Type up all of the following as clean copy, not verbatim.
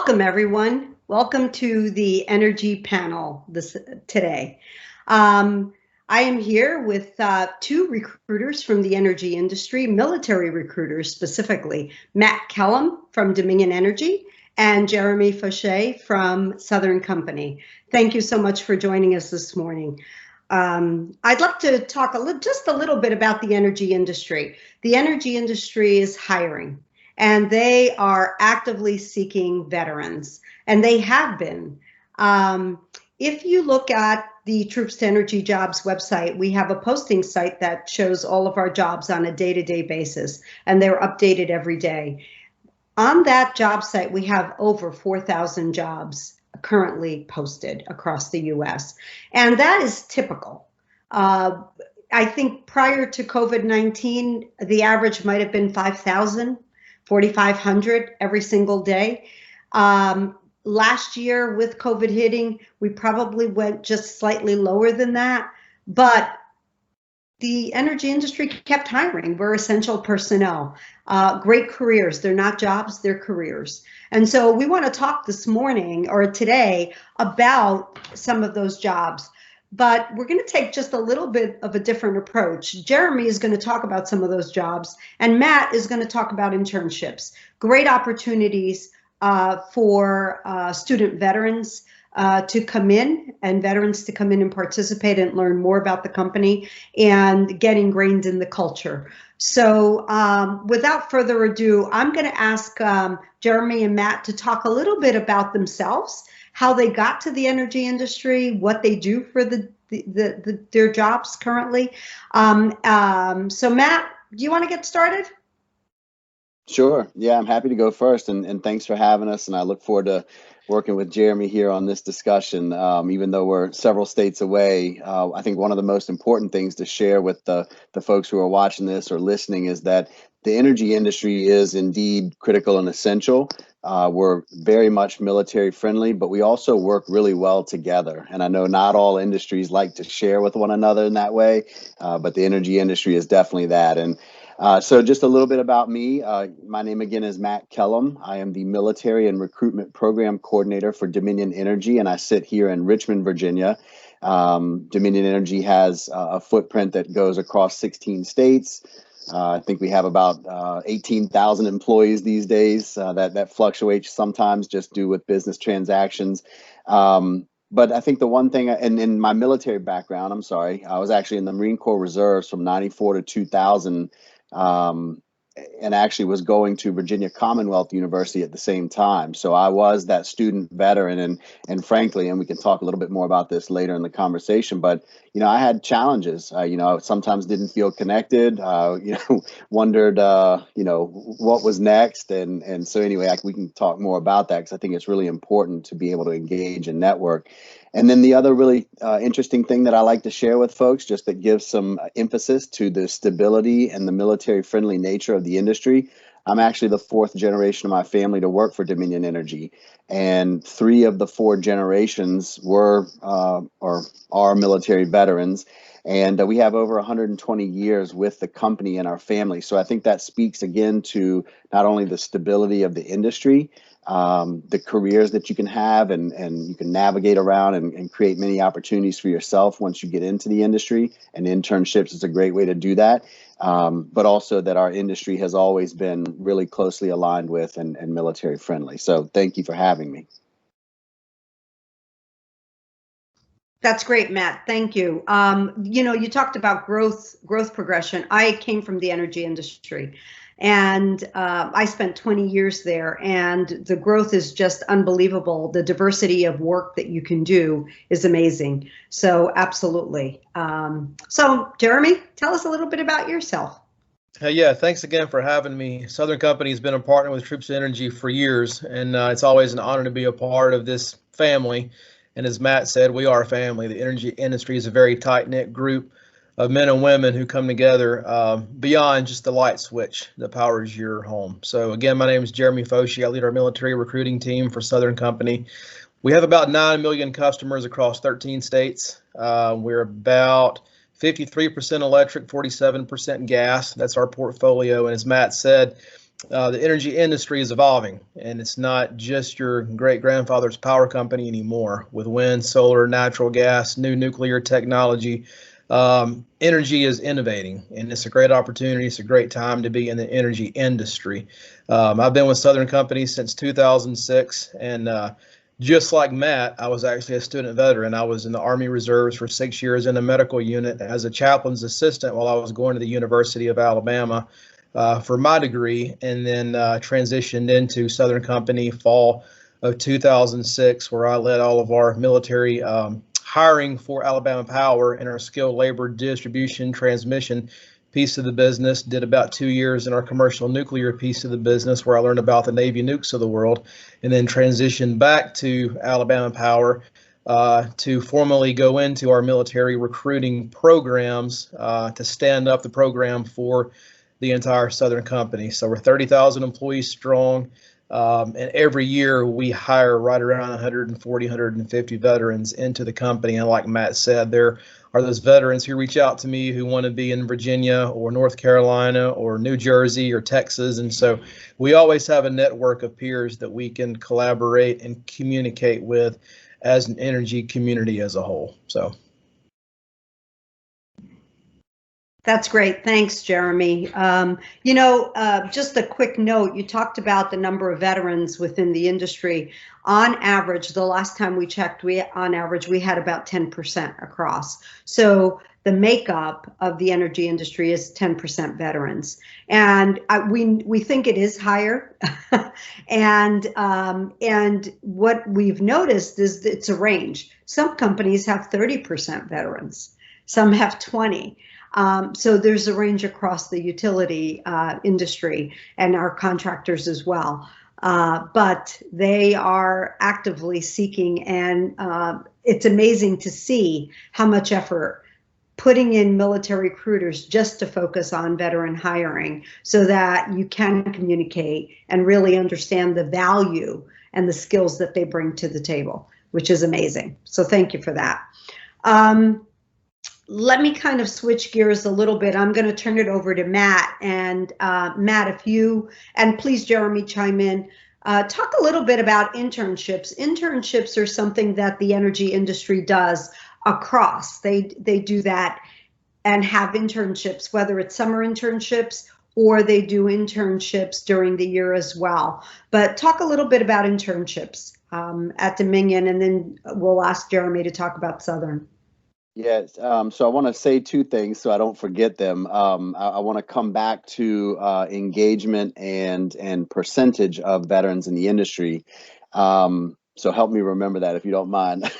Welcome, everyone. Welcome to the energy panel today. I am here with two recruiters from the energy industry, military recruiters specifically, Matt Kellum from Dominion Energy and Jeremy Fauché from Southern Company. Thank you so much for joining us this morning. I'd like to talk just a little bit about the energy industry. The energy industry is hiring, and they are actively seeking veterans, and they have been. If you look at the Troops to Energy Jobs website, we have a posting site that shows all of our jobs on a day-to-day basis, and they're updated every day. On that job site, we have over 4,000 jobs currently posted across the US, and that is typical. I think prior to COVID-19, the average might have been 5,000. 4,500 every single day. Last year with COVID hitting, we probably went just slightly lower than that, but the energy industry kept hiring. We're essential personnel, great careers. They're not jobs, they're careers. And so we want to talk this morning or today about some of those jobs. But we're going to take just a little bit of a different approach. Jeremy is going to talk about some of those jobs, and Matt is going to talk about internships. Great opportunities for student veterans to come in, and veterans to come in and participate and learn more about the company and get ingrained in the culture. So without further ado, I'm going to ask Jeremy and Matt to talk a little bit about themselves, how they got to the energy industry, what they do for their jobs currently. So Matt, do you want to get started? Sure. Yeah, I'm happy to go first, and thanks for having us. And I look forward to working with Jeremy here on this discussion. Even though we're several states away, I think one of the most important things to share with the folks who are watching this or listening is that the energy industry is indeed critical and essential. We're very much military friendly, but we also work really well together. And I know not all industries like to share with one another in that way, but the energy industry is definitely that. And so just a little bit about me. My name again is Matt Kellum. I am the Military and Recruitment Program Coordinator for Dominion Energy, and I sit here in Richmond, Virginia. Dominion Energy has a footprint that goes across 16 states. I think we have about 18,000 employees these days. That fluctuates sometimes just due with business transactions. But I think the one thing, and in my military background, I'm sorry, I was actually in the Marine Corps Reserves from 94 to 2000. And actually was going to Virginia Commonwealth University at the same time. So I was that student veteran, and frankly, and we can talk a little bit more about this later in the conversation, but, I had challenges. I sometimes didn't feel connected, wondered, what was next. And so anyway, we can talk more about that because I think it's really important to be able to engage and network. And then the other really interesting thing that I like to share with folks, just that gives some emphasis to the stability and the military-friendly nature of the industry. I'm actually the fourth generation of my family to work for Dominion Energy, and 3 of the 4 generations were or are military veterans. And we have over 120 years with the company and our family. So I think that speaks again to not only the stability of the industry, the careers that you can have, and you can navigate around and create many opportunities for yourself once you get into the industry. And internships is a great way to do that. But also that our industry has always been really closely aligned with and military friendly. So thank you for having me. That's great, Matt. Thank you. You talked about growth progression. I came from the energy industry, and I spent 20 years there, and the growth is just unbelievable. The diversity of work that you can do is amazing. So absolutely. So Jeremy, tell us a little bit about yourself. Yeah, thanks again for having me. Southern Company has been a partner with Troops to Energy for years, and it's always an honor to be a part of this family. And as Matt said, we are a family. The energy industry is a very tight-knit group of men and women who come together beyond just the light switch that powers your home. So again, my name is Jeremy Fauché. I lead our military recruiting team for Southern Company. We have about 9 million customers across 13 states. We're about 53% electric, 47% gas. That's our portfolio. And as Matt said, the energy industry is evolving, and it's not just your great grandfather's power company anymore. With wind, solar, natural gas, new nuclear technology, energy is innovating, and it's a great opportunity. It's a great time to be in the energy industry. I've been with Southern Company since 2006, and just like Matt, I was actually a student veteran. I was in the Army Reserves for 6 years in a medical unit as a chaplain's assistant while I was going to the University of Alabama for my degree, and then transitioned into Southern Company fall of 2006, where I led all of our military hiring for Alabama Power in our skilled labor distribution transmission piece of the business. Did about 2 years in our commercial nuclear piece of the business, where I learned about the Navy nukes of the world, and then transitioned back to Alabama Power to formally go into our military recruiting programs to stand up the program for the entire Southern Company. So we're 30,000 employees strong. And every year we hire right around 140, 150 veterans into the company. And like Matt said, there are those veterans who reach out to me who want to be in Virginia or North Carolina or New Jersey or Texas. And so we always have a network of peers that we can collaborate and communicate with as an energy community as a whole. So. That's great. Thanks, Jeremy. Just a quick note, you talked about the number of veterans within the industry. On average, the last time we checked, we had about 10% across. So the makeup of the energy industry is 10% veterans. And we think it is higher. and what we've noticed is it's a range. Some companies have 30% veterans. Some have 20. So there's a range across the utility industry and our contractors as well. But they are actively seeking, and it's amazing to see how much effort putting in military recruiters just to focus on veteran hiring so that you can communicate and really understand the value and the skills that they bring to the table, which is amazing. So thank you for that. Let me kind of switch gears a little bit. I'm going to turn it over to Matt. And Matt, if you, and please, Jeremy, chime in. Talk a little bit about internships. Internships are something that the energy industry does across. They do that and have internships, whether it's summer internships or they do internships during the year as well. But talk a little bit about internships at Dominion, and then we'll ask Jeremy to talk about Southern. Yes. So I want to say two things so I don't forget them. I want to come back to engagement and percentage of veterans in the industry. So help me remember that if you don't mind.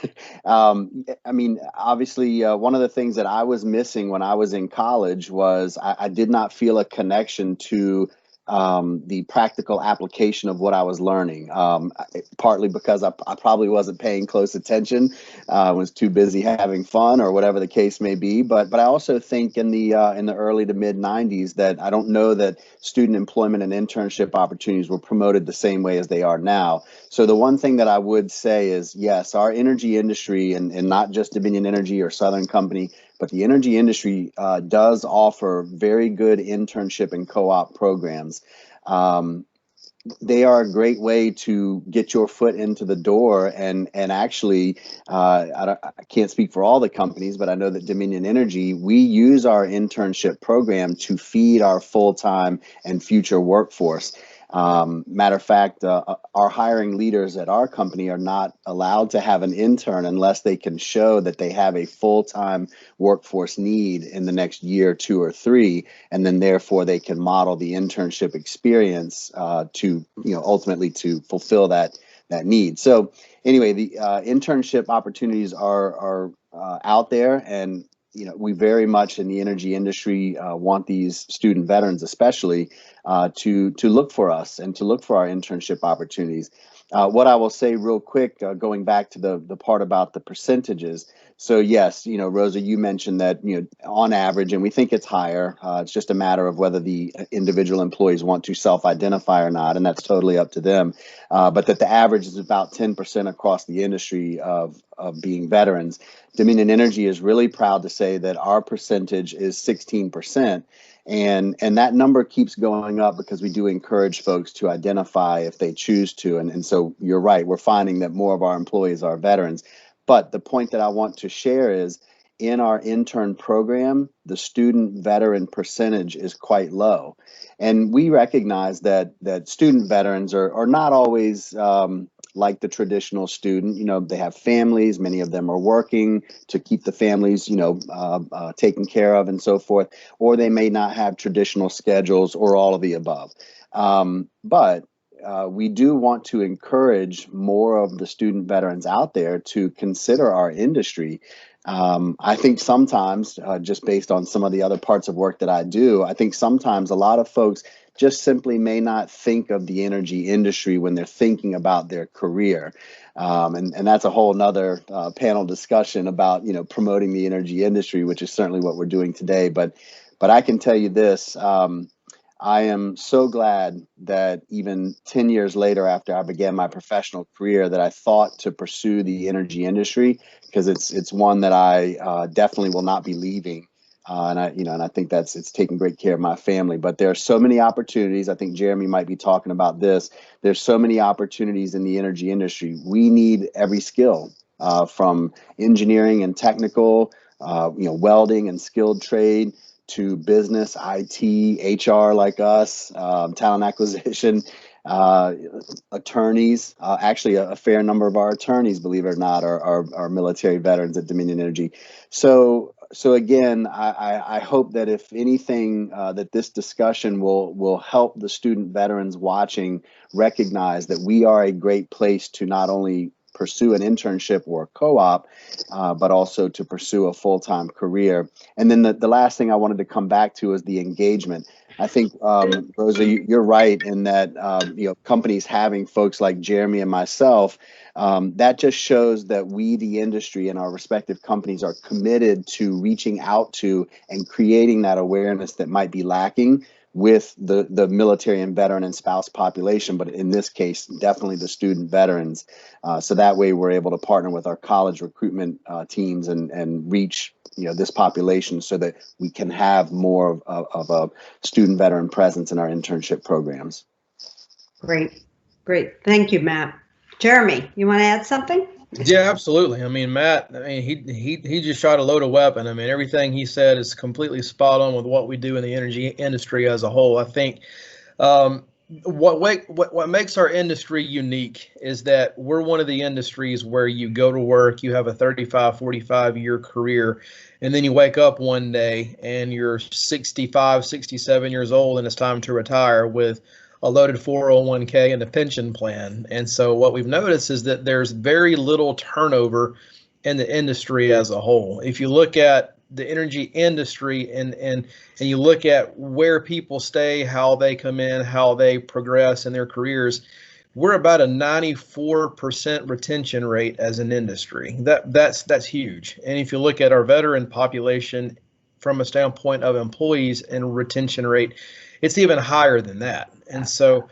I mean, obviously, one of the things that I was missing when I was in college was I did not feel a connection to the practical application of what I was learning, partly because I probably wasn't paying close attention, was too busy having fun or whatever the case may be. But I also think in the early to mid 90s that I don't know that student employment and internship opportunities were promoted the same way as they are now. So the one thing that I would say is, yes, our energy industry, and not just Dominion Energy or Southern Company, but the energy industry does offer very good internship and co-op programs. They are a great way to get your foot into the door, and actually, I can't speak for all the companies, but I know that Dominion Energy, we use our internship program to feed our full-time and future workforce. Matter of fact, our hiring leaders at our company are not allowed to have an intern unless they can show that they have a full-time workforce need in the next year, 2 or 3, and then therefore they can model the internship experience to, ultimately to fulfill that need. So anyway, the internship opportunities are out there, and we very much in the energy industry want these student veterans especially to look for us and to look for our internship opportunities. What I will say real quick, going back to the part about the percentages. So yes, Rosa, you mentioned that, on average, and we think it's higher. It's just a matter of whether the individual employees want to self-identify or not, and that's totally up to them. But that the average is about 10% across the industry of being veterans. Dominion Energy is really proud to say that our percentage is 16%. And that number keeps going up because we do encourage folks to identify if they choose to. And so you're right, we're finding that more of our employees are veterans. But the point that I want to share is in our intern program, the student veteran percentage is quite low. And we recognize that student veterans are not always like the traditional student. You know, they have families, many of them are working to keep the families, taken care of and so forth, or they may not have traditional schedules or all of the above. But we do want to encourage more of the student veterans out there to consider our industry. I think sometimes, just based on some of the other parts of work that I do, I think sometimes a lot of folks just simply may not think of the energy industry when they're thinking about their career. And that's a whole nother panel discussion about, promoting the energy industry, which is certainly what we're doing today. But I can tell you this, I am so glad that even 10 years later, after I began my professional career, that I thought to pursue the energy industry, because it's one that I definitely will not be leaving. And I think it's taking great care of my family. But there are so many opportunities. I think Jeremy might be talking about this. There's so many opportunities in the energy industry. We need every skill, from engineering and technical, welding and skilled trade, to business, IT, HR like us, talent acquisition, attorneys. Actually, a fair number of our attorneys, believe it or not, are military veterans at Dominion Energy. So again, I hope that if anything, that this discussion will help the student veterans watching recognize that we are a great place to not only pursue an internship or a co-op, but also to pursue a full-time career. And then the last thing I wanted to come back to is the engagement. I think, Rosa, you're right in that, companies having folks like Jeremy and myself, that just shows that we, the industry and our respective companies, are committed to reaching out to and creating that awareness that might be lacking with the military and veteran and spouse population, but in this case, definitely the student veterans. So that way we're able to partner with our college recruitment teams and reach this population so that we can have more of a student veteran presence in our internship programs. Great. Thank you, Matt. Jeremy, you want to add something? Yeah, absolutely. I mean, Matt, he just shot a loaded weapon. I mean, everything he said is completely spot on with what we do in the energy industry as a whole. I think what makes our industry unique is that we're one of the industries where you go to work, you have a 35, 45-year career, and then you wake up one day and you're 65, 67 years old and it's time to retire with a loaded 401k and a pension plan. And so what we've noticed is that there's very little turnover in the industry as a whole. If you look at the energy industry and you look at where people stay, how they come in, how they progress in their careers, we're about a 94% retention rate as an industry. That's huge. And if you look at our veteran population from a standpoint of employees and retention rate, it's even higher than that. And so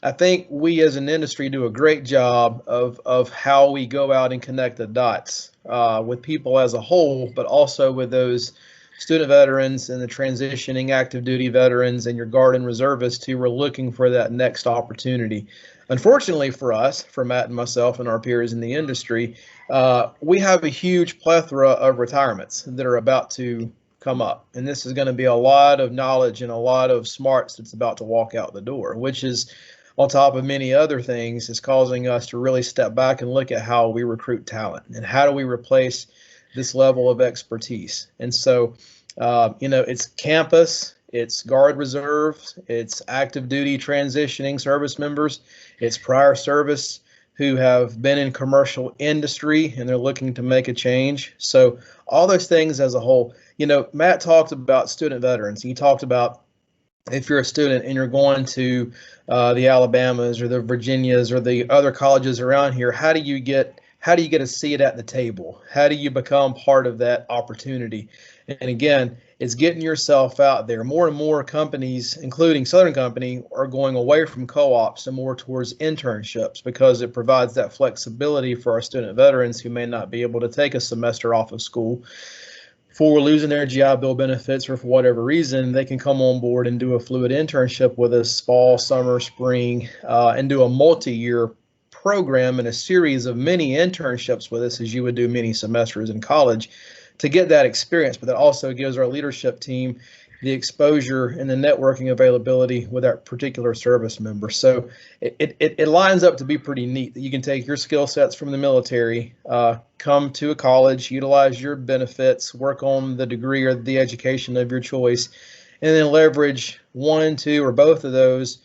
I think we as an industry do a great job of how we go out and connect the dots with people as a whole, but also with those student veterans and the transitioning active duty veterans and your Guard and reservists who are looking for that next opportunity. Unfortunately for us, for Matt and myself and our peers in the industry, we have a huge plethora of retirements that are about to come up. And this is going to be a lot of knowledge and a lot of smarts that's about to walk out the door, which is, on top of many other things, is causing us to really step back and look at how we recruit talent and how do we replace this level of expertise. And so, it's campus, it's Guard reserves, it's active duty transitioning service members, it's prior service who have been in commercial industry and they're looking to make a change. So all those things as a whole, Matt talked about student veterans. He talked about if you're a student and you're going to the Alabamas or the Virginias or the other colleges around here, how do you get a seat at the table? How do you become part of that opportunity? And again, it's getting yourself out there. More and more companies, including Southern Company, are going away from co-ops and more towards internships because it provides that flexibility for our student veterans who may not be able to take a semester off of school for losing their GI Bill benefits or for whatever reason, they can come on board and do a fluid internship with us fall, summer, spring, and do a multi-year program and a series of mini internships with us as you would do many semesters in college to get that experience. But that also gives our leadership team the exposure and the networking availability with that particular service member. So it lines up to be pretty neat that you can take your skill sets from the military, come to a college, utilize your benefits, work on the degree or the education of your choice, and then leverage one, two, or both of those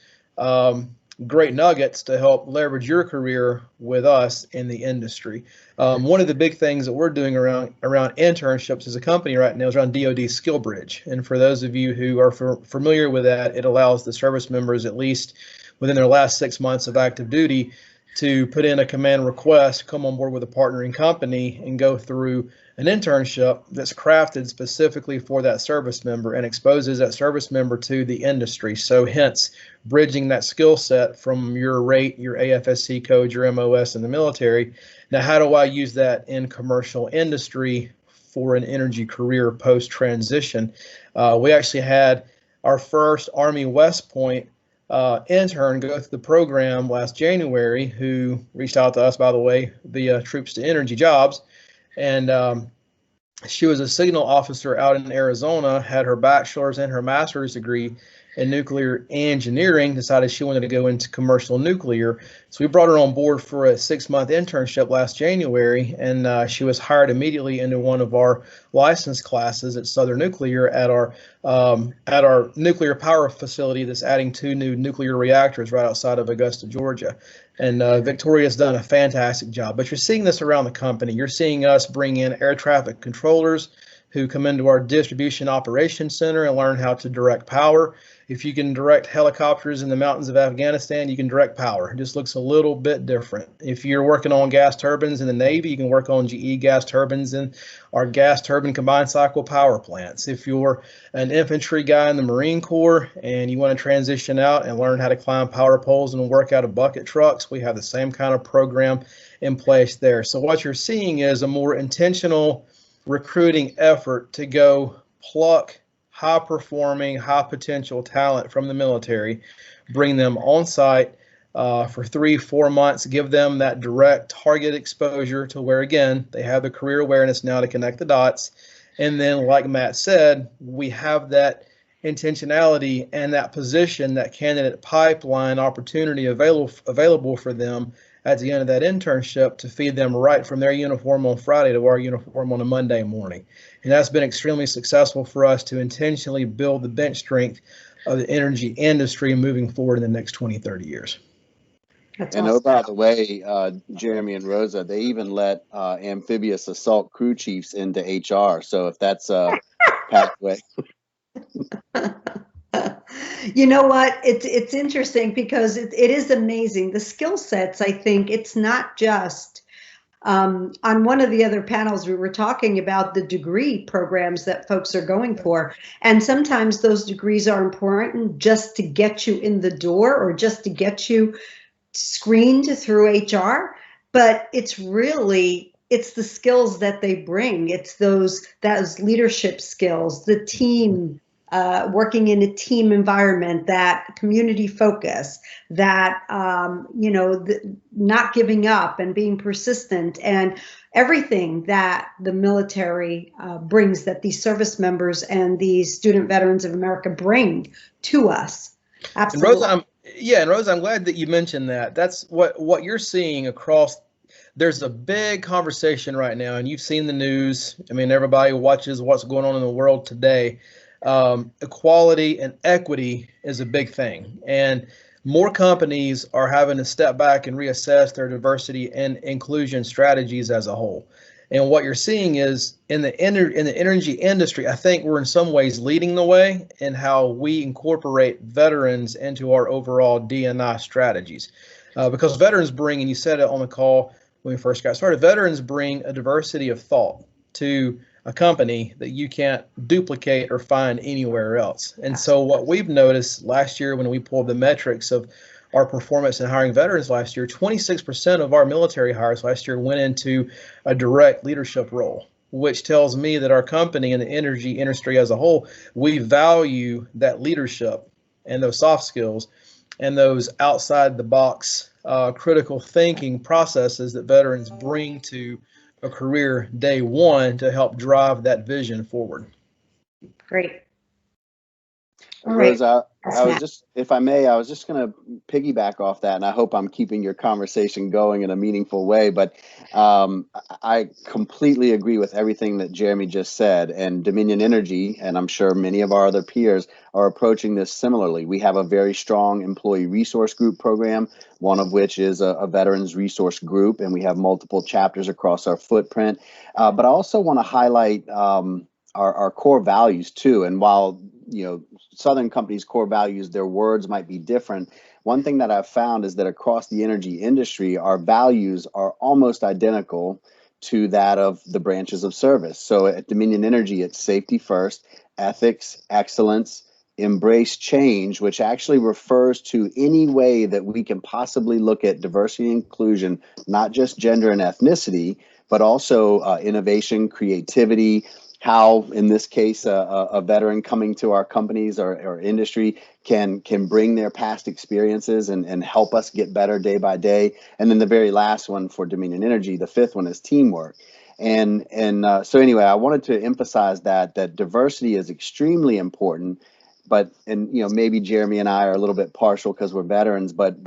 great nuggets to help leverage your career with us in the industry. One of the big things that we're doing around internships as a company right now is around DoD Skill Bridge. And for those of you who are familiar with that, it allows the service members, at least within their last 6 months of active duty, to put in a command request, come on board with a partnering company, and go through an internship that's crafted specifically for that service member and exposes that service member to the industry. So hence, bridging that skill set from your rate, your AFSC code, your MOS in the military. Now, how do I use that in commercial industry for an energy career post-transition? We actually had our first Army West Point intern go through the program last January, who reached out to us, by the way, via Troops to Energy Jobs. And she was a signal officer out in Arizona, had her bachelor's and her master's degree in nuclear engineering, decided she wanted to go into commercial nuclear. So we brought her on board for a 6-month internship last January, and she was hired immediately into one of our license classes at Southern Nuclear at our nuclear power facility that's adding 2 new nuclear reactors right outside of Augusta, Georgia. And Victoria's done a fantastic job. But you're seeing this around the company. You're seeing us bring in air traffic controllers who come into our distribution operations center and learn how to direct power. If you can direct helicopters in the mountains of Afghanistan, you can direct power. It just looks a little bit different. If you're working on gas turbines in the Navy, you can work on GE gas turbines in our gas turbine combined cycle power plants. If you're an infantry guy in the Marine Corps and you want to transition out and learn how to climb power poles and work out of bucket trucks, we have the same kind of program in place there. So what you're seeing is a more intentional recruiting effort to go pluck high performing, high potential talent from the military, bring them on site for 3-4 months, give them that direct target exposure to where, again, they have the career awareness now to connect the dots. And then, like Matt said, we have that intentionality and that position, that candidate pipeline opportunity available for them at the end of that internship to feed them right from their uniform on Friday to our uniform on a Monday morning. And that's been extremely successful for us to intentionally build the bench strength of the energy industry moving forward in the next 20, 30 years. That's And awesome. oh, by the way, Jeremy and Rosa, they even let amphibious assault crew chiefs into HR. So if that's a pathway. You know what? It's interesting because it is amazing. The skill sets, I think, it's not just on one of the other panels, we were talking about the degree programs that folks are going for. And sometimes those degrees are important just to get you in the door or just to get you screened through HR. But it's the skills that they bring. It's those leadership skills, the team, working in a team environment, that community focus, that, not giving up and being persistent, and everything that the military brings, that these service members and these student veterans of America bring to us. Absolutely. And Rosa, I'm glad that you mentioned that. That's what you're seeing across. There's a big conversation right now, and you've seen the news. I mean, everybody watches what's going on in the world today. Equality and equity is a big thing, and more companies are having to step back and reassess their diversity and inclusion strategies as a whole. And what you're seeing is in the energy industry, I think we're in some ways leading the way in how we incorporate veterans into our overall D&I strategies. Because veterans bring, and you said it on the call when we first got started, veterans bring a diversity of thought to a company that you can't duplicate or find anywhere else. And so what we've noticed last year when we pulled the metrics of our performance in hiring veterans last year, 26% of our military hires last year went into a direct leadership role, which tells me that our company and the energy industry as a whole, we value that leadership and those soft skills and those outside the box critical thinking processes that veterans bring to a career day one to help drive that vision forward. Great. All Rose, right. I was just, if I may, I was just going to piggyback off that, and I hope I'm keeping your conversation going in a meaningful way. But I completely agree with everything that Jeremy just said. And Dominion Energy, and I'm sure many of our other peers, are approaching this similarly. We have a very strong employee resource group program, one of which is a veterans resource group, and we have multiple chapters across our footprint. But I also want to highlight our core values too. And while Southern Company's core values, their words might be different, one thing that I've found is that across the energy industry, our values are almost identical to that of the branches of service. So at Dominion Energy, it's safety first, ethics, excellence, embrace change, which actually refers to any way that we can possibly look at diversity and inclusion, not just gender and ethnicity, but also innovation, creativity, how, in this case, a veteran coming to our companies or industry can bring their past experiences and help us get better day by day. And then the very last one for Dominion Energy, the fifth one, is teamwork. And so anyway, I wanted to emphasize that diversity is extremely important. But maybe Jeremy and I are a little bit partial because we're veterans. But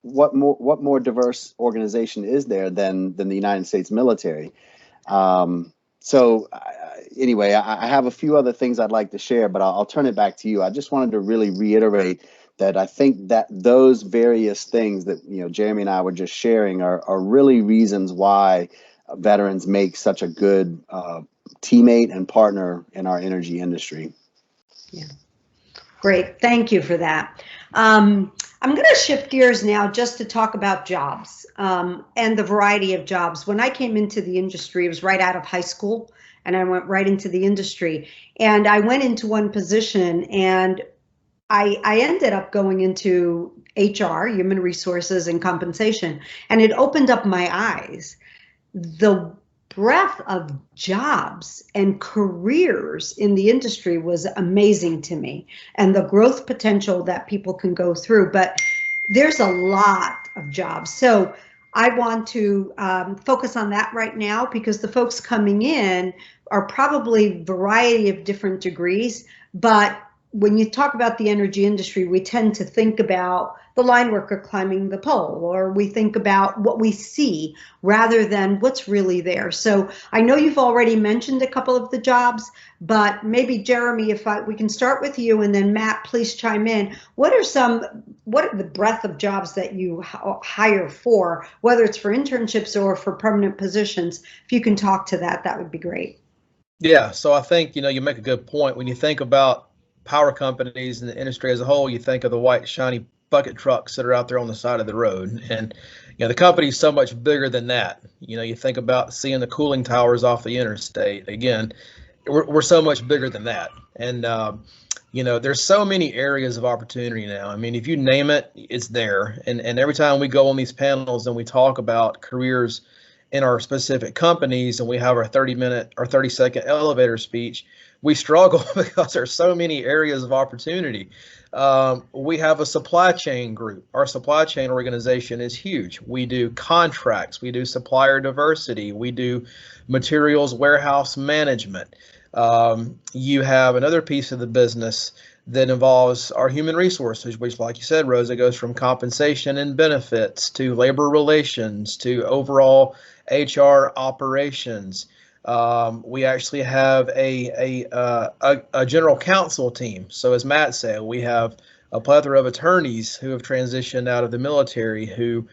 what more diverse organization is there than the United States military? So anyway, I have a few other things I'd like to share, but I'll turn it back to you. I just wanted to really reiterate that I think that those various things that Jeremy and I were just sharing are really reasons why veterans make such a good teammate and partner in our energy industry. Yeah. Great. Thank you for that. I'm going to shift gears now just to talk about jobs and the variety of jobs. When I came into the industry, it was right out of high school, and I went right into the industry. And I went into one position, and I ended up going into HR, human resources and compensation, and it opened up my eyes. The breadth of jobs and careers in the industry was amazing to me, and the growth potential that people can go through. But there's a lot of jobs. So I want to focus on that right now, because the folks coming in are probably a variety of different degrees. But when you talk about the energy industry, we tend to think about the line worker climbing the pole, or we think about what we see rather than what's really there. So I know you've already mentioned a couple of the jobs, but maybe Jeremy, we can start with you, and then Matt, please chime in. What are the breadth of jobs that you hire for, whether it's for internships or for permanent positions? If you can talk to that, that would be great. Yeah, so I think, you make a good point. When you think about power companies and the industry as a whole, you think of the white, shiny bucket trucks that are out there on the side of the road. And, the company is so much bigger than that. You think about seeing the cooling towers off the interstate. Again, we're so much bigger than that. And, there's so many areas of opportunity now. I mean, if you name it, it's there. And every time we go on these panels and we talk about careers in our specific companies and we have our 30-minute or 30-second elevator speech, we struggle because there's so many areas of opportunity. We have a supply chain group. Our supply chain organization is huge. We do contracts, we do supplier diversity, we do materials warehouse management. You have another piece of the business that involves our human resources, which, like you said, Rosa, goes from compensation and benefits to labor relations to overall HR operations. We actually have a general counsel team. So as Matt said, we have a plethora of attorneys who have transitioned out of the military who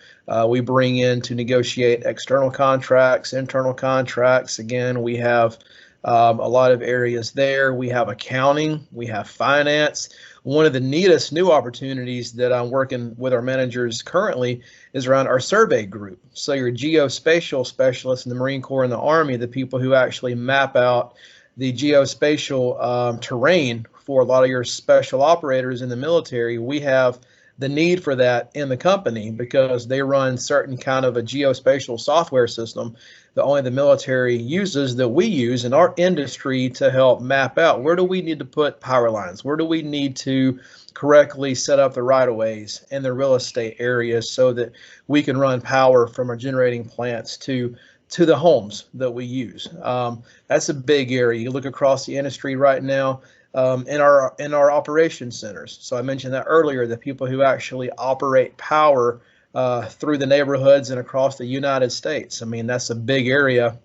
we bring in to negotiate external contracts, internal contracts. Again, we have a lot of areas there. We have accounting, we have finance. One of the neatest new opportunities that I'm working with our managers currently is around our survey group. So your geospatial specialists in the Marine Corps and the Army, the people who actually map out the geospatial terrain for a lot of your special operators in the military, we have the need for that in the company because they run certain kind of a geospatial software system that only the military uses, that we use in our industry to help map out where do we need to put power lines, where do we need to correctly set up the right of ways in the real estate areas so that we can run power from our generating plants to the homes that we use. That's a big area. You look across the industry right now, in our operations centers. So I mentioned that earlier, the people who actually operate power through the neighborhoods and across the United States. I mean, that's a big area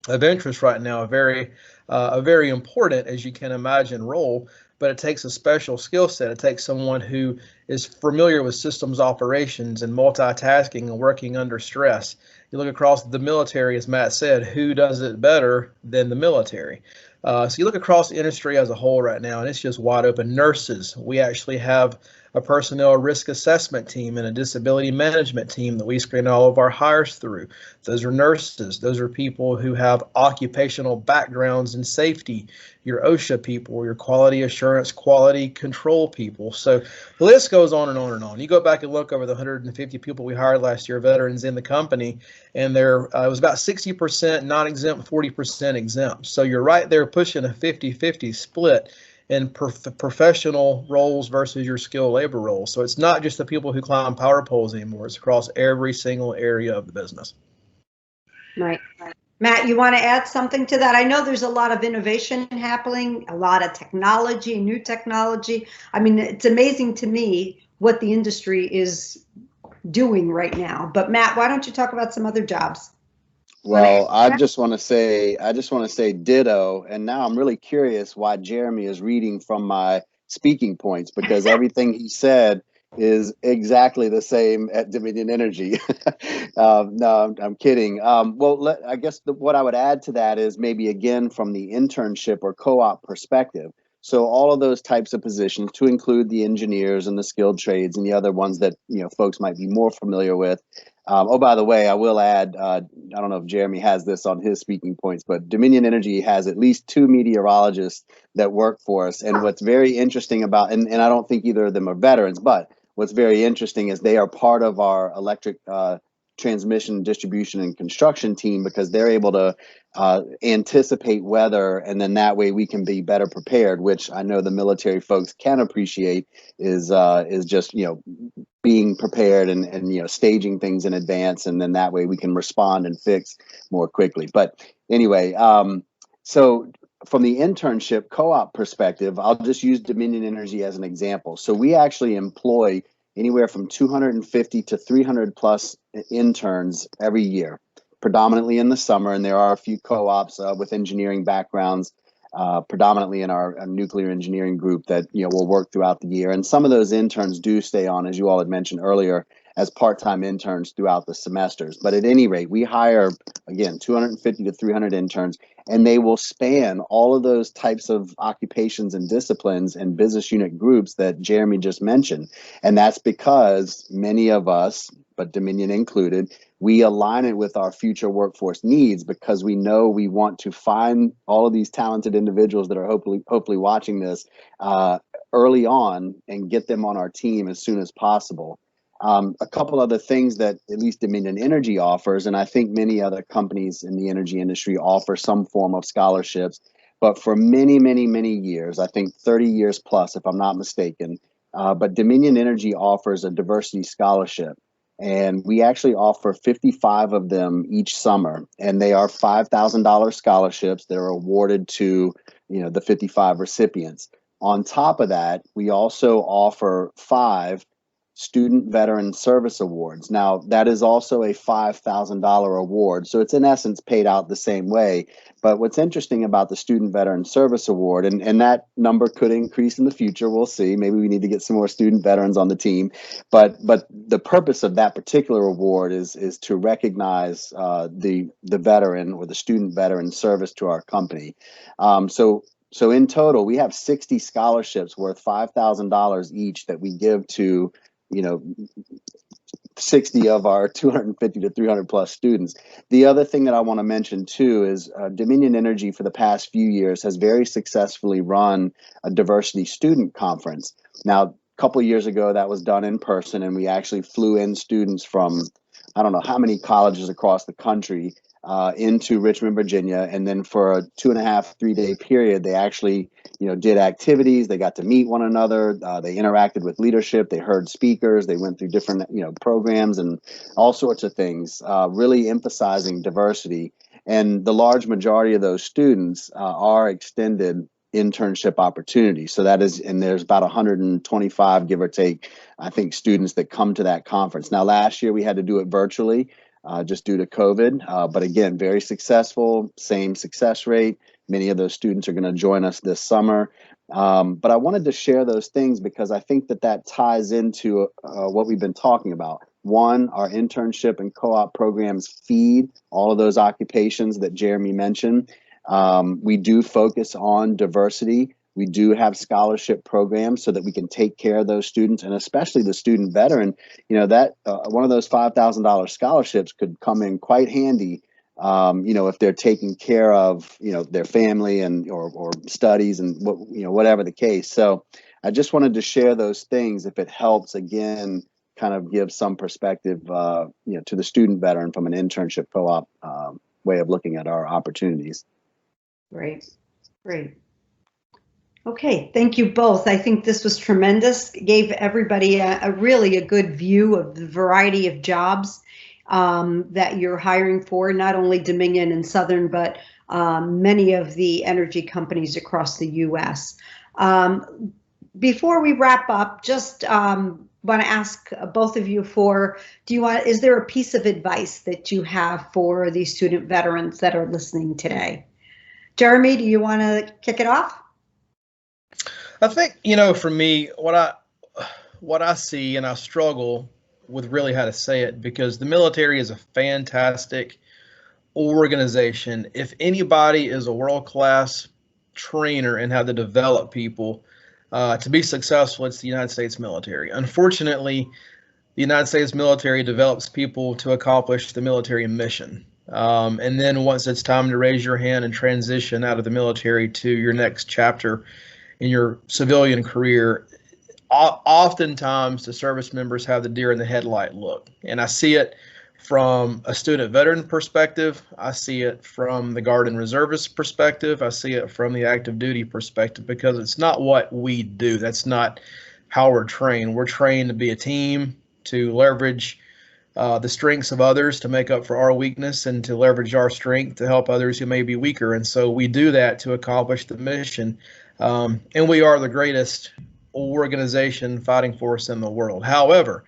of interest right now, a very important, as you can imagine, role. But it takes a special skill set. It takes someone who is familiar with systems operations and multitasking and working under stress. You look across the military, as Matt said, who does it better than the military? So you look across the industry as a whole right now, and it's just wide open. Nurses, we actually have a personnel risk assessment team and a disability management team that we screen all of our hires through. Those are nurses. Those are people who have occupational backgrounds in safety, your OSHA people, your quality assurance, quality control people. So the list goes on and on and on. You go back and look over the 150 people we hired last year, veterans in the company, and there it was about 60% non-exempt, 40% exempt. So you're right there pushing a 50-50 split in professional roles versus your skilled labor roles. So it's not just the people who climb power poles anymore. It's across every single area of the business. Right. Matt, you want to add something to that? I know there's a lot of innovation happening, a lot of technology, new technology. I mean, it's amazing to me what the industry is doing right now. But Matt, why don't you talk about some other jobs? Well, I just want to say ditto. And now I'm really curious why Jeremy is reading from my speaking points, because everything he said is exactly the same at Dominion Energy. No, I'm kidding. I guess what I would add to that is maybe again from the internship or co-op perspective. So all of those types of positions, to include the engineers and the skilled trades and the other ones that folks might be more familiar with. Oh, by the way, I will add, I don't know if Jeremy has this on his speaking points, but Dominion Energy has at least 2 meteorologists that work for us. And what's very interesting about, and I don't think either of them are veterans, but what's very interesting is they are part of our electric transmission, distribution, and construction team, because they're able to anticipate weather, and then that way we can be better prepared, which I know the military folks can appreciate is just being prepared and staging things in advance, and then that way we can respond and fix more quickly. But anyway, so from the internship co-op perspective, I'll just use Dominion Energy as an example. So we actually employ anywhere from 250 to 300 plus interns every year, predominantly in the summer, and there are a few co-ops with engineering backgrounds, predominantly in our nuclear engineering group that will work throughout the year. And some of those interns do stay on, as you all had mentioned earlier, as part-time interns throughout the semesters. But at any rate, we hire, again, 250 to 300 interns, and they will span all of those types of occupations and disciplines and business unit groups that Jeremy just mentioned. And that's because many of us, but Dominion included, we align it with our future workforce needs, because we know we want to find all of these talented individuals that are hopefully watching this early on and get them on our team as soon as possible. A couple other things that at least Dominion Energy offers, and I think many other companies in the energy industry offer some form of scholarships, but for many, many, many years, I think 30 years plus, if I'm not mistaken, but Dominion Energy offers a diversity scholarship. And we actually offer 55 of them each summer, and they are $5,000 scholarships that are awarded to the 55 recipients. On top of that, we also offer 5 Student Veteran Service Awards. Now, that is also a $5,000 award, so it's in essence paid out the same way. But what's interesting about the Student Veteran Service Award, and that number could increase in the future, we'll see. Maybe we need to get some more student veterans on the team. But the purpose of that particular award is to recognize the veteran or the student veteran service to our company. So in total, we have 60 scholarships worth $5,000 each that we give to 60 of our 250 to 300 plus students. The other thing that I want to mention too is Dominion Energy for the past few years has very successfully run a diversity student conference. Now, couple of years ago, that was done in person, and we actually flew in students from, I don't know how many colleges across the country into Richmond, Virginia. And then for a 2.5, 3 day period, they actually, did activities. They got to meet one another. They interacted with leadership. They heard speakers. They went through different, programs and all sorts of things, really emphasizing diversity. And the large majority of those students are extended internship opportunities. So that is, and there's about 125, give or take, I think, students that come to that conference. Now, last year we had to do it virtually just due to COVID. But again, very successful, same success rate. Many of those students are going to join us this summer. But I wanted to share those things because I think that ties into what we've been talking about. One, our internship and co-op programs feed all of those occupations that Jeremy mentioned. We do focus on diversity. We do have scholarship programs so that we can take care of those students, and especially the student veteran. That one of those $5,000 scholarships could come in quite handy. If they're taking care of, their family and or studies and whatever the case. So I just wanted to share those things if it helps, again, kind of give some perspective, to the student veteran from an internship co-op way of looking at our opportunities. Great. Okay, thank you both. I think this was tremendous. It gave everybody a really good view of the variety of jobs that you're hiring for, not only Dominion and Southern, but many of the energy companies across the U.S. Before we wrap up, just want to ask both of you is there a piece of advice that you have for the student veterans that are listening today? Jeremy, do you want to kick it off? I think, for me, what I see, and I struggle with really how to say it, because the military is a fantastic organization. If anybody is a world-class trainer in how to develop people to be successful, it's the United States military. Unfortunately, the United States military develops people to accomplish the military mission. And then once it's time to raise your hand and transition out of the military to your next chapter in your civilian career, oftentimes the service members have the deer in the headlight look. And I see it from a student veteran perspective. I see it from the Guard and Reservist perspective. I see it from the active duty perspective, because it's not what we do. That's not how we're trained. We're trained to be a team, to leverage the strengths of others to make up for our weakness, and to leverage our strength to help others who may be weaker. And so we do that to accomplish the mission. And we are the greatest organization fighting force in the world. However,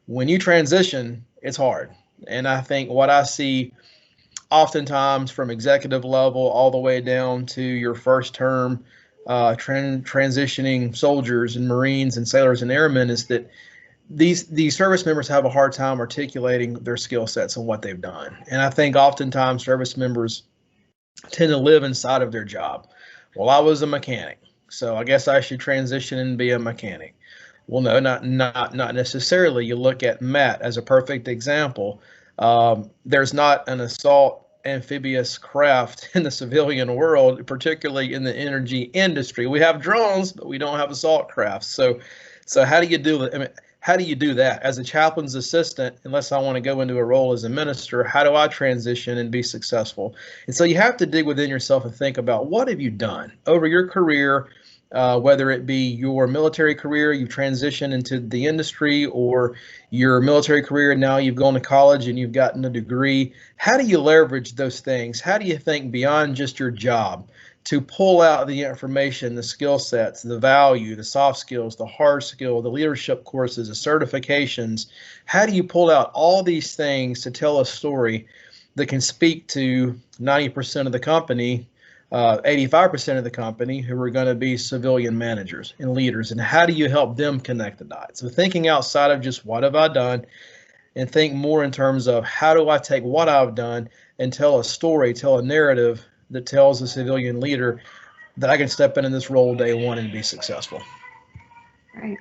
when you transition, it's hard. And I think what I see oftentimes from executive level all the way down to your first term transitioning soldiers and Marines and sailors and airmen is that these service members have a hard time articulating their skill sets and what they've done. And I think oftentimes service members tend to live inside of their job. Well, I was a mechanic, so I guess I should transition and be a mechanic. Well, no, not necessarily. You look at Matt as a perfect example. There's not an assault amphibious craft in the civilian world, particularly in the energy industry. We have drones, but we don't have assault crafts. So how do you do it? I mean, how do you do that as a chaplain's assistant? Unless I want to go into a role as a minister, how do I transition and be successful? And so you have to dig within yourself and think about, what have you done over your career, whether it be your military career, you've transitioned into the industry, or your military career, now you've gone to college and you've gotten a degree. How do you leverage those things? How do you think beyond just your job to pull out the information, the skill sets, the value, the soft skills, the hard skill, the leadership courses, the certifications? How do you pull out all these things to tell a story that can speak to 90% of the company, 85% of the company who are going to be civilian managers and leaders? And how do you help them connect the dots? So thinking outside of just what have I done, and think more in terms of how do I take what I've done and tell a story, tell a narrative that tells a civilian leader that I can step in this role day one and be successful. Right.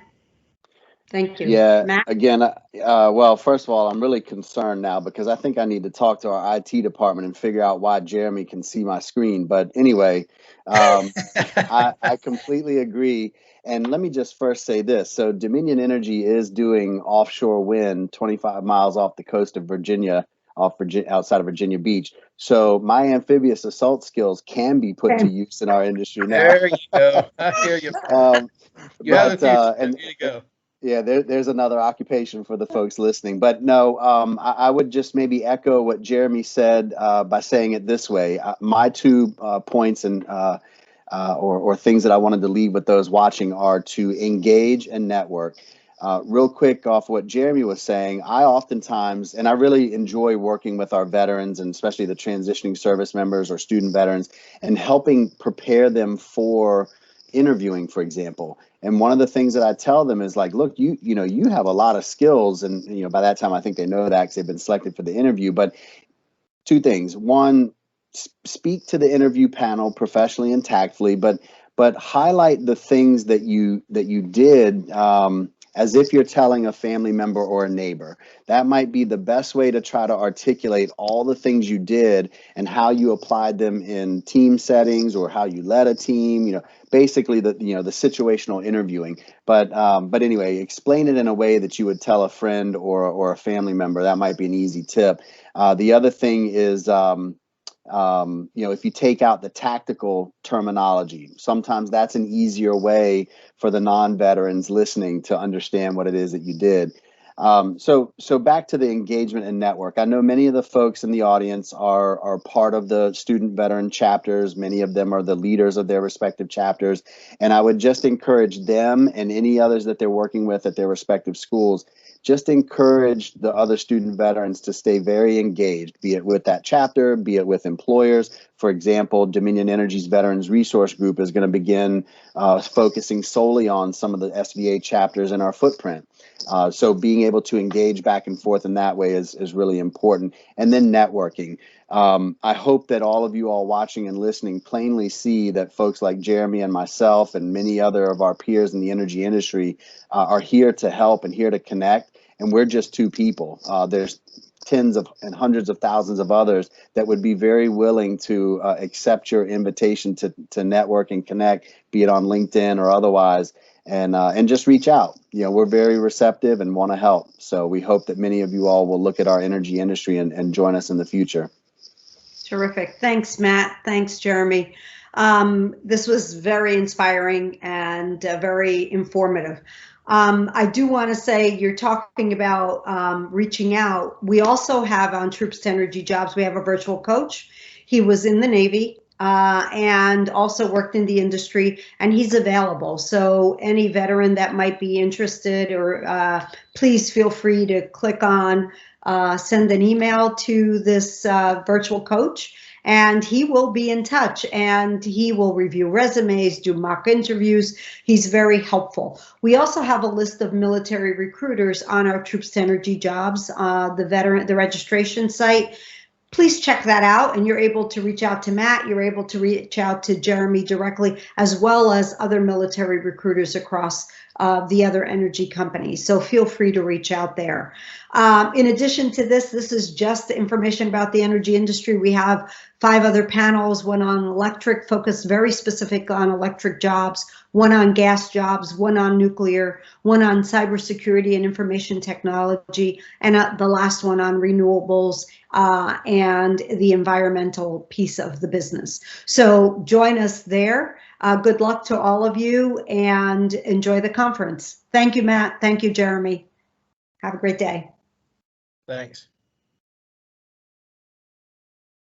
Thank you. Yeah, Matt? again, well, first of all, I'm really concerned now because I think I need to talk to our IT department and figure out why Jeremy can see my screen. But anyway, I completely agree. And let me just first say this. So Dominion Energy is doing offshore wind 25 miles off the coast of Virginia, outside of Virginia Beach. So my amphibious assault skills can be put to use in our industry now. There you go. I hear you. You have a But future. and There you go. yeah, there's another occupation for the folks listening. But no, I would just maybe echo what Jeremy said by saying it this way. My 2 points or things that I wanted to leave with those watching are to engage and network. Real quick off what Jeremy was saying, I oftentimes, and I really enjoy working with our veterans and especially the transitioning service members or student veterans and helping prepare them for interviewing, for example. And one of the things that I tell them is like, look, you have a lot of skills, and by that time I think they know that because they've been selected for the interview. But 2 things: one, speak to the interview panel professionally and tactfully, but highlight the things that you did, as if you're telling a family member or a neighbor. That might be the best way to try to articulate all the things you did and how you applied them in team settings or how you led a team. Basically the situational interviewing. But anyway, explain it in a way that you would tell a friend or a family member. That might be an easy tip. The other thing is, if you take out the tactical terminology, sometimes that's an easier way for the non-veterans listening to understand what it is that you did. So back to the engagement and network. I know many of the folks in the audience are part of the student veteran chapters. Many of them are the leaders of their respective chapters. And I would just encourage them and any others that they're working with at their respective schools, just encourage the other student veterans to stay very engaged, be it with that chapter, be it with employers. For example, Dominion Energy's Veterans Resource Group is going to begin focusing solely on some of the SVA chapters in our footprint. So being able to engage back and forth in that way is really important. And then networking. I hope that all of you all watching and listening plainly see that folks like Jeremy and myself and many other of our peers in the energy industry are here to help and here to connect. And we're just 2 people. There's tens of and hundreds of thousands of others that would be very willing to accept your invitation to network and connect, be it on LinkedIn or otherwise, and just reach out. We're very receptive and want to help. So we hope that many of you all will look at our energy industry and join us in the future. Terrific. Thanks, Matt. Thanks, Jeremy. This was very inspiring and very informative. I do want to say, you're talking about reaching out. We also have on Troops to Energy Jobs, we have a virtual coach. He was in the Navy and also worked in the industry, and he's available. So any veteran that might be interested, or please feel free to click on, send an email to this virtual coach, and he will be in touch, and he will review resumes, do mock interviews. He's very helpful. We also have a list of military recruiters on our Troops to Energy Jobs, the registration site. Please check that out, and you're able to reach out to Matt, you're able to reach out to Jeremy directly, as well as other military recruiters across the other energy companies. So feel free to reach out there. In addition to this is just information about the energy industry. We have 5 other panels, one on electric, focused very specific on electric jobs, one on gas jobs, one on nuclear, one on cybersecurity and information technology, and the last one on renewables and the environmental piece of the business. So join us there. Good luck to all of you, and enjoy the conference. Thank you, Matt. Thank you, Jeremy. Have a great day. Thanks.